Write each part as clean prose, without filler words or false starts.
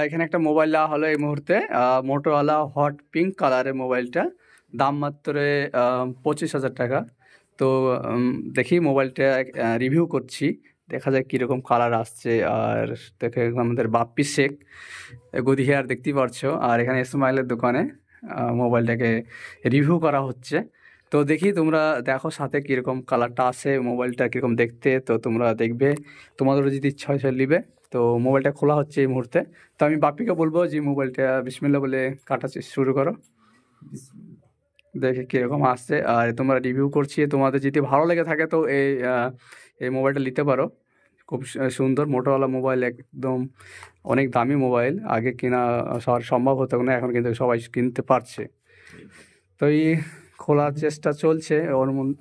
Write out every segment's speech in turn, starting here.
এখানে একটা মোবাইল দেওয়া হলো এই মুহূর্তে, মোটোরোলা হট পিঙ্ক কালারের মোবাইলটা, দাম মাত্র 25,000 টাকা। তো দেখি মোবাইলটা রিভিউ করছি, দেখা যায় কীরকম কালার আসছে। আর দেখে আমাদের বাপ্পি শেখ গদি হেয়ার দেখতেই পারছো, আর এখানে ইসমাইলের দোকানে মোবাইলটাকে রিভিউ করা হচ্ছে। তো দেখি তোমরা দেখো সাথে কীরকম কালারটা আসে, মোবাইলটা কীরকম দেখতে, তো তোমরা দেখবে, তোমাদেরও যদি ইচ্ছা হয় নিবে। তো মোবাইলটা খোলা হচ্ছে এই মুহূর্তে। তো আমি বাপ্পিকে বলবো যে মোবাইলটা বিসমিল্লাহ বলে কাটা শুরু করো, দেখে কীরকম আসছে। আর তোমরা রিভিউ করছি, তোমাদের যদি ভালো লেগে থাকে তো এই মোবাইলটা নিতে পারো। খুব সুন্দর মোটোরোলা মোবাইল, একদম অনেক দামি মোবাইল, আগে কেনা সবার সম্ভব হতো না, এখন কিন্তু সবাই কিনতে পারছে। তো এই খোলার চেষ্টা চলছে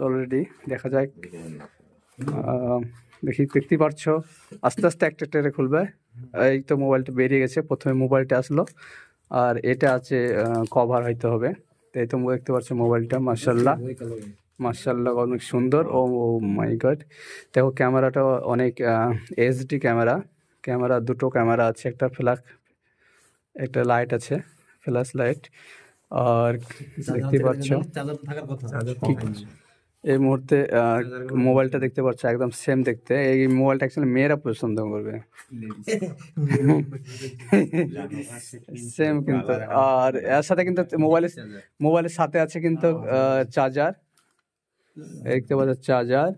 অলরেডি, দেখা যাক। দেখতেই পারছো আস্তে আস্তে একটা টেরে খুলবে। এই তো মোবাইলটা বেরিয়ে গেছে, প্রথমে মোবাইলটা আসলো, আর এটা আছে কভার হইতে হবে। তো এই তো দেখতে পাচ্ছ মোবাইলটা, মাশাআল্লাহ মাশাআল্লাহ অনেক সুন্দর। ও মাই গড, দেখো ক্যামেরাটা অনেক এইচডি ক্যামেরা দুটো ক্যামেরা আছে, একটা লাইট আছে, ফ্ল্যাশ লাইট। আর দেখতে পাচ্ছ এই মুহূর্তে মোবাইলটা দেখতে পাচ্ছ একদম সেম দেখতে। এই মোবাইলটা অ্যাকচুয়ালি মেয়েরা পছন্দ করবে, সেম কিন্তু। আর এর সাথে কিন্তু মোবাইলের সাথে আছে কিন্তু চার্জার, দেখতে পাচ্ছ চার্জার।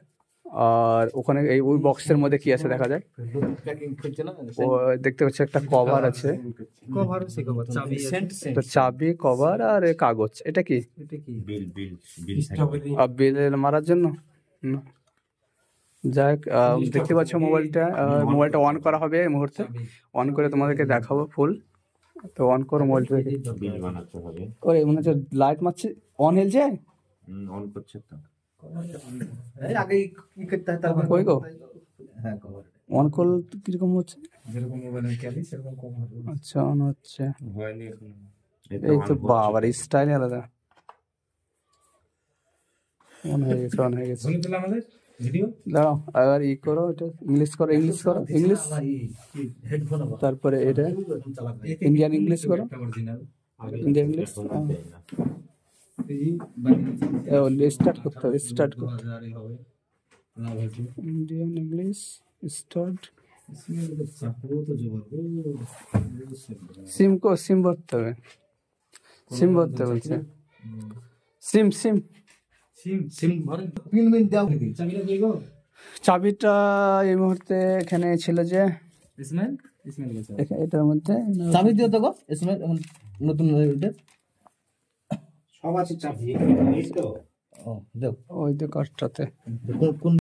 আর ওখানে ওই বক্সের মধ্যে কি আছে দেখা যায়, ও দেখতে পাচ্ছি একটা কভার আছে, চাবি, কভার আর কাগজ। এটা কি বিল মারার জন্য? যাই হোক, দেখতে পাচ্ছ মোবাইলটা অন করা হবে এই মুহূর্তে, অন করে তোমাদেরকে দেখাবো ফুল। তো অন করো মোবাইলটা, ওরে মনে হচ্ছে লাইট মারছে, অন হেলছে, অন করছে তো অন করলে কিরকম হচ্ছে, আচ্ছা অন হচ্ছে। এই তো বাবার স্টাইল আলাদা, অন হয়ে গেছে। দাঁড়াও আবার করো, এটা ইংলিশ করো, ইংলিশ তারপরে এটা ইন্ডিয়ান ইংলিশ করো, ইন্ডিয়ান ইংলিশ স্টার্ট করতে হবে, ইন্ডিয়ান ইংলিশ স্টার্ট। সিম ভরতে হবে, বলছে চাবিটা এই মুহূর্তে এখানে ছিল যে এটার মধ্যে চাবি দিও তো গো, নতুন সব আছে চাবি, ওই তো কাজটাতে।